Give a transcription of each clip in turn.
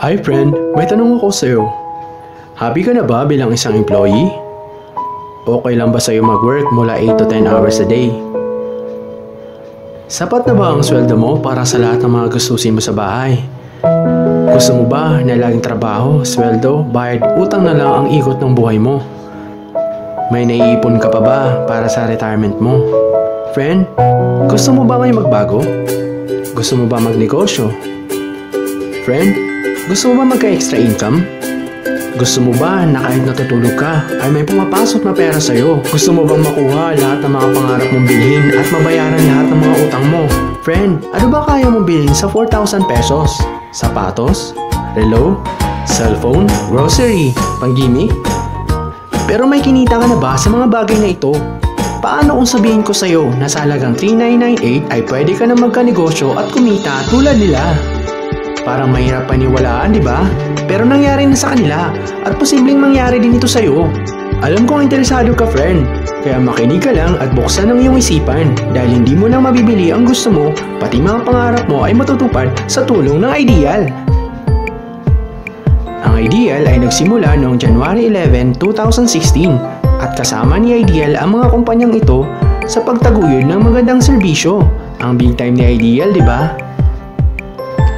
Hi friend, may tanong ako sa'yo. Happy ka na ba bilang isang employee? Okay lang ba sa'yo mag-work mula 8 to 10 hours a day? Sapat na ba ang sweldo mo para sa lahat ng mga gustusin mo sa bahay? Gusto mo ba na laging trabaho, sweldo, bayad, utang na lang ang ikot ng buhay mo? May naiipon ka pa ba para sa retirement mo? Friend, gusto mo ba ngayon magbago? Gusto mo ba magnegosyo? Friend, gusto mo ba magka-extra income? Gusto mo ba na kahit natutulog ka ay may pumapasok na pera sa'yo? Gusto mo bang makuha lahat ng mga pangarap mong bilhin at mabayaran lahat ng mga utang mo? Friend, ano ba kaya mong bilhin sa 4,000 pesos? Sapatos? Relo? Cellphone? Grocery? Panggimik? Pero may kinita ka na ba sa mga bagay na ito? Paano kung sabihin ko sa'yo na sa halagang 3,998 ay pwede ka na magka-negosyo at kumita tulad nila? Parang mahirap paniwalaan, di ba? Pero nangyari na sa kanila at posibleng mangyari din ito sa'yo. Alam kong interesado ka, friend. Kaya makinig ka lang at buksan ang iyong isipan dahil hindi mo lang mabibili ang gusto mo, pati mga pangarap mo ay matutupad sa tulong ng Ideal. Ang Ideal ay nagsimula noong January 11, 2016 at kasama ni Ideal ang mga kumpanyang ito sa pagtaguyod ng magandang serbisyo. Ang big time ni Ideal, di ba?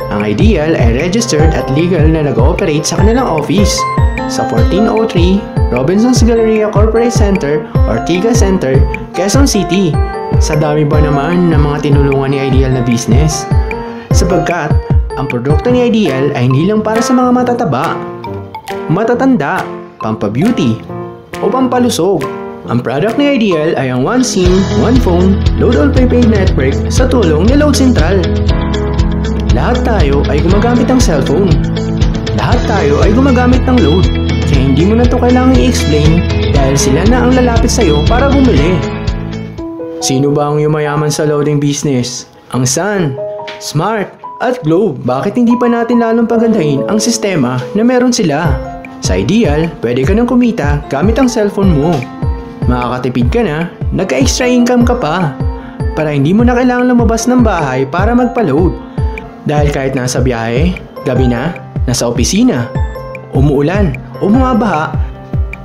Ang Ideal ay registered at legal na nag-ooperate sa kanilang office sa 1403 Robinson's Galleria Corporate Center, Ortigas Center, Quezon City. Sa dami ba naman ng mga tinulungan ni Ideal na business? Sapagkat ang produkto ni Ideal ay hindi lang para sa mga matataba, matatanda, pampabeauty, o pampalusog. Ang product ni Ideal ay ang One SIM, One Phone, Load All Prepaid Network sa tulong ni Load Central. Lahat tayo ay gumagamit ng cellphone. Lahat tayo ay gumagamit ng load. Kaya hindi mo na ito kailangang i-explain dahil sila na ang lalapit sa'yo para bumili. Sino ba ang yumayaman sa loading business? Ang Sun, Smart, at Globe. Bakit hindi pa natin lalong pagandahin ang sistema na meron sila? Sa Ideal, pwede ka nang kumita gamit ang cellphone mo. Makakatipid ka na, nagka-extra income ka pa. Para hindi mo na kailangan lumabas ng bahay para magpa-load. Dahil kahit nasa biyahe, gabi na, nasa opisina, umuulan, o bumabaha,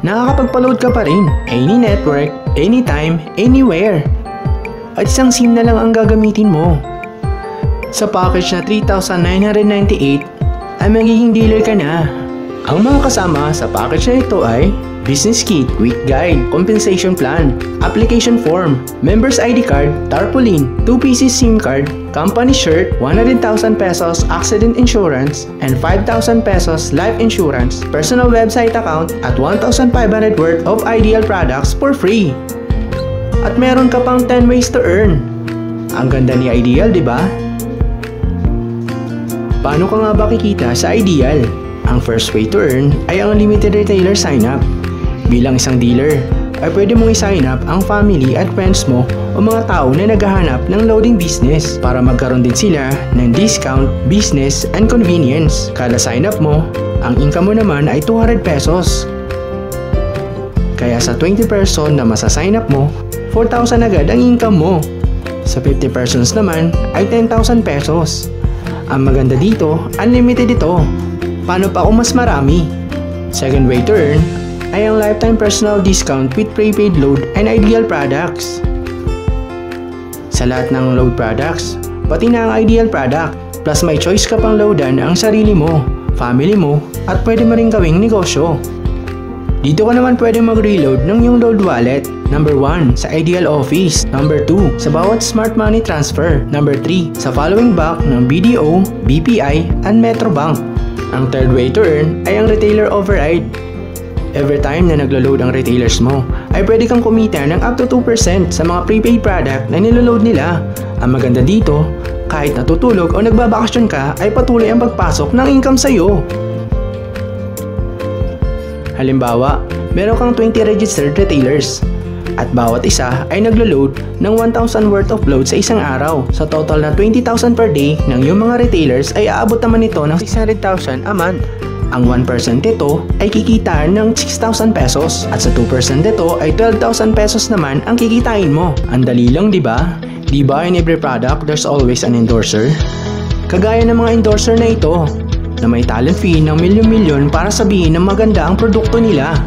nakakapagpa-load ka pa rin. Any network, anytime, anywhere. At isang SIM na lang ang gagamitin mo. Sa package na 3,998 ay magiging dealer ka na. Ang mga kasama sa package na ito ay Business Kit with Guide, Compensation Plan, Application Form, Members ID Card, Tarpaulin, 2 pieces SIM card, Company Shirt, 100,000 pesos Accident Insurance, and 5,000 pesos Life Insurance, Personal Website Account, at 1,500 worth of Ideal products for free. At meron ka pang 10 ways to earn. Ang ganda ni Ideal, di ba? Paano ka nga ba kikita sa Ideal? Ang first way to earn ay ang unlimited retailer sign-up. Bilang isang dealer, ay pwede mong i-sign up ang family at friends mo o mga tao na naghahanap ng loading business para magkaroon din sila ng discount, business, and convenience. Kada sign up mo, ang income mo naman ay 200 pesos. Kaya sa 20 person na masa-sign up mo, 4,000 agad ang income mo. Sa 50 persons naman ay 10,000 pesos. Ang maganda dito, unlimited ito. Paano pa kung mas marami? Second way to earn ay ang lifetime personal discount with prepaid load and Ideal products. Sa lahat ng load products, pati na ang Ideal product, plus may choice ka pang loadan ang sarili mo, family mo, at pwede mo rin gawing negosyo. Dito ka naman pwede mag-reload ng iyong load wallet. Number 1, sa Ideal Office. Number 2, sa bawat smart money transfer. Number 3, sa following bank ng BDO, BPI, and Metrobank. Ang third way to earn ay ang retailer override. Every time na naglo-load ang retailers mo, ay pwede kang kumita ng up to 2% sa mga prepaid product na niloload nila. Ang maganda dito, kahit natutulog o nagbabakasyon ka, ay patuloy ang pagpasok ng income sa'yo. Halimbawa, meron kang 20 registered retailers at bawat isa ay naglo-load ng 1,000 worth of load sa isang araw. Sa total na 20,000 per day ng iyong mga retailers ay aabot naman ito ng 600,000 a month. Ang 1% nito ay kikitaan ng 6,000 pesos at sa 2% nito ay 12,000 pesos naman ang kikitain mo. Ang dali lang, di ba? Di ba in every product there's always an endorser? Kagaya ng mga endorser na ito, na may talent fee ng milyon-milyon para sabihin na maganda ang produkto nila.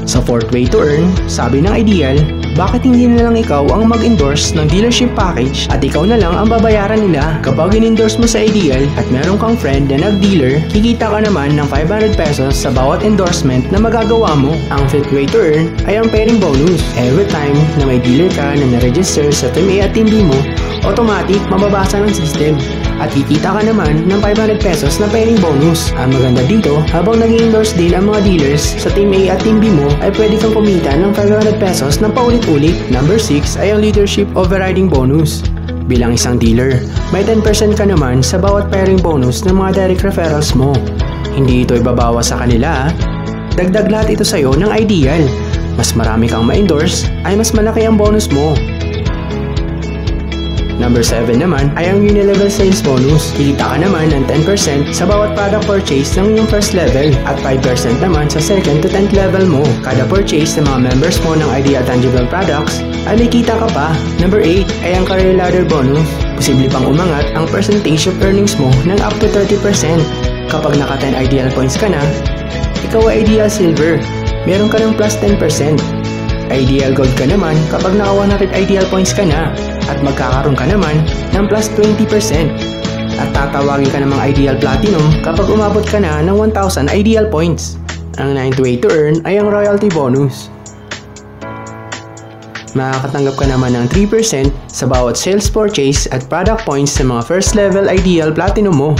Sa fourth way to earn, sabi ng Ideal, bakit hindi na lang ikaw ang mag-endorse ng dealership package at ikaw na lang ang babayaran nila? Kapag in-endorse mo sa Ideal at meron kang friend na nag-dealer, kikita ka naman ng 500 pesos sa bawat endorsement na magagawa mo. Ang fifth way to earn ay ang pairing bonus. Every time na may dealer ka na na-register sa Team A at Team B mo, automatic mababasa ng system at kikita ka naman ng 500 pesos na pairing bonus. Ang maganda dito, habang nag-endorse din ang mga dealers sa Team A at Team B mo, ay pwede kang kumita ng 500 pesos na paulit-ulit. Number 6 ay ang leadership overriding bonus. Bilang isang dealer, may 10% ka naman sa bawat pairing bonus ng mga direct referrals mo. Hindi ito ibabawas sa kanila. Dagdag lahat ito sa'yo ng Ideal. Mas marami kang ma-endorse, ay mas malaki ang bonus mo. Number 7 naman ay ang unilevel sales bonus. Kikita ka naman ng 10% sa bawat product purchase ng iyong first level at 5% naman sa second to 10th level mo. Kada purchase ng mga members mo ng Ideal Tangible Products ay may kita ka pa. Number 8 ay ang career ladder bonus. Posible pang umangat ang percentage of earnings mo ng up to 30%. Kapag naka 10 Ideal points ka na, ikaw ay Ideal Silver. Meron ka ng plus 10%. Ideal Gold ka naman kapag naka 100 Ideal points ka na at magkakaroon ka naman ng plus 20%. At tatawagin ka namang Ideal Platinum kapag umabot ka na ng 1,000 Ideal points. Ang 9th way to earn ay ang royalty bonus. Makakatanggap ka naman ng 3% sa bawat sales purchase at product points sa mga first level Ideal Platinum mo.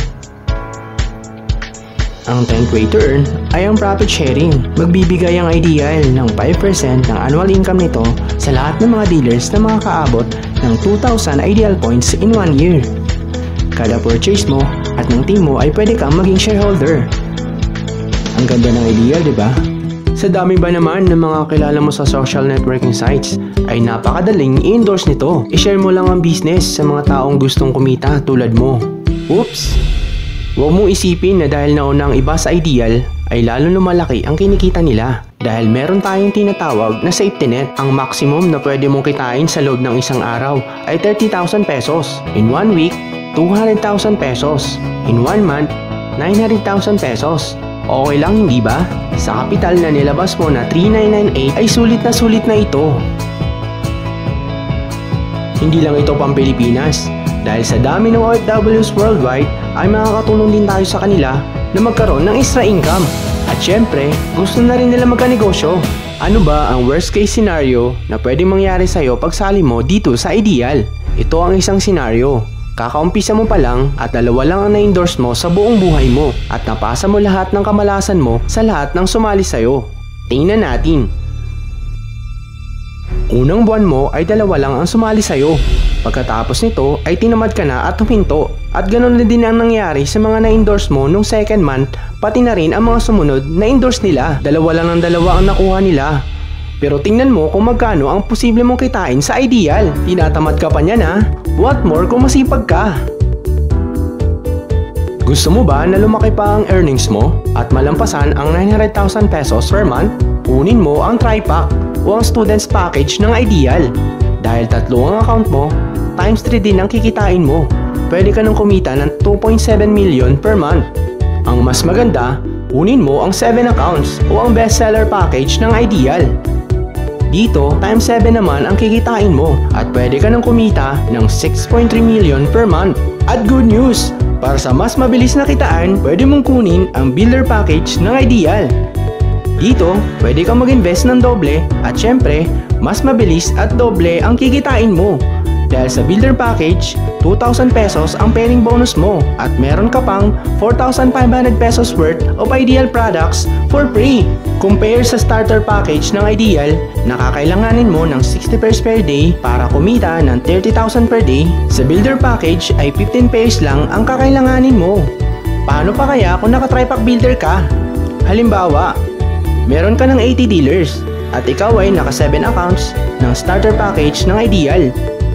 Ang 10th way to earn ay ang profit sharing. Magbibigay ang Ideal ng 5% ng annual income nito sa lahat ng mga dealers na makakaabot ng 2,000 Ideal points in 1 year. Kada purchase mo at ng team mo ay pwede kang maging shareholder. Ang ganda ng Ideal, di ba? Sa dami ba naman ng mga kilala mo sa social networking sites, ay napakadaling i-endorse nito. I-share mo lang ang business sa mga taong gustong kumita tulad mo. Oops! Huwag mong isipin na dahil nauna ang iba sa Ideal, ay lalo lumalaki ang kinikita nila. Dahil meron tayong tinatawag na safety net. Ang maximum na pwede mong kitain sa loob ng isang araw ay 30,000 pesos. In 1 week, 200,000 pesos. In 1 month, 900,000 pesos. Okay lang, hindi ba? Sa kapital na nilabas mo na 3,998 ay sulit na ito. Hindi lang ito pang Pilipinas. Dahil sa dami ng OFWs worldwide, ay makakatulong din tayo sa kanila na magkaroon ng extra income. At syempre, gusto na rin nila magkanegosyo. Ano ba ang worst case scenario na pwedeng mangyari sa'yo pag sali mo dito sa Ideal? Ito ang isang senaryo. Kakaumpisa mo pa lang at 2 lang ang na-endorse mo sa buong buhay mo at napasa mo lahat ng kamalasan mo sa lahat ng sumali sa'yo. Tingnan natin. Unang buwan mo ay 2 lang ang sumali sa'yo. Pagkatapos nito ay tinamad ka na at huminto. At ganoon na din ang nangyari sa mga na-endorse mo nung second month, pati na rin ang mga sumunod na endorse nila. 2 lang ng 2 ang nakuha nila. Pero tingnan mo kung magkano ang posible mong kitain sa Ideal. Tinatamad ka pa niyan, ha? What more kung masipag ka? Gusto mo ba na lumaki pa ang earnings mo at malampasan ang 900,000 pesos per month? Kunin mo ang TriPack o ang Students Package ng Ideal. Dahil 3 ang account mo, times 3 din ang kikitain mo. Pwede ka nang kumita ng 2.7 million per month. Ang mas maganda, kunin mo ang 7 accounts o ang bestseller package ng Ideal. Dito, times 7 naman ang kikitain mo at pwede ka nang kumita ng 6.3 million per month. At good news! Para sa mas mabilis na kitaan, pwede mong kunin ang Builder Package ng Ideal. Dito, pwede kang mag-invest ng doble at syempre, mas mabilis at doble ang kikitain mo. Dahil sa Builder Package, 2,000 pesos ang pairing bonus mo at meron ka pang 4,500 pesos worth of Ideal products for free. Compare sa Starter Package ng Ideal, nakakailanganin mo ng 60 pairs per day para kumita ng 30,000 per day. Sa Builder Package ay 15 pairs lang ang kakailanganin mo. Paano pa kaya kung naka-TriPack Builder ka? Halimbawa, meron ka ng 80 dealers at ikaw ay naka 7 accounts ng Starter Package ng Ideal.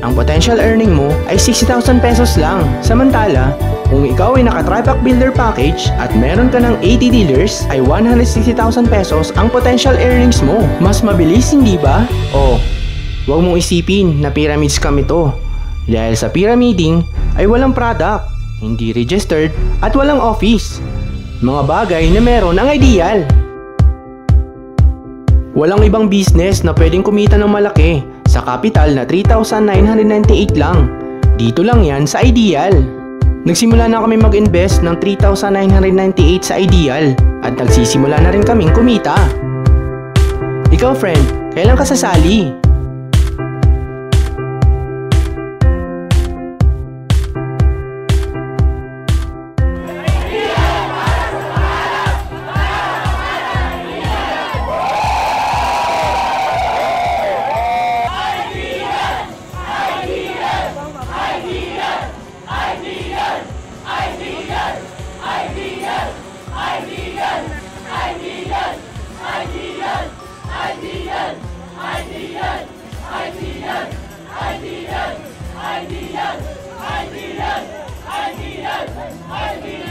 Ang potential earning mo ay 60,000 pesos lang. Samantala, kung ikaw ay naka-TriPack Builder Package at meron ka ng 80 dealers, ay 160,000 pesos ang potential earnings mo. Mas mabilis, hindi ba? O, huwag mong isipin na pyramid scam ito. Dahil sa pyramiding ay walang product, hindi registered at walang office. Mga bagay na meron ang Ideal. Walang ibang business na pwedeng kumita ng malaki sa capital na 3,998 lang. Dito lang yan sa Ideal. Nagsimula na kami mag-invest ng 3,998 sa Ideal at nagsisimula na rin kaming kumita. Ikaw friend, kailan ka sasali? Ideal!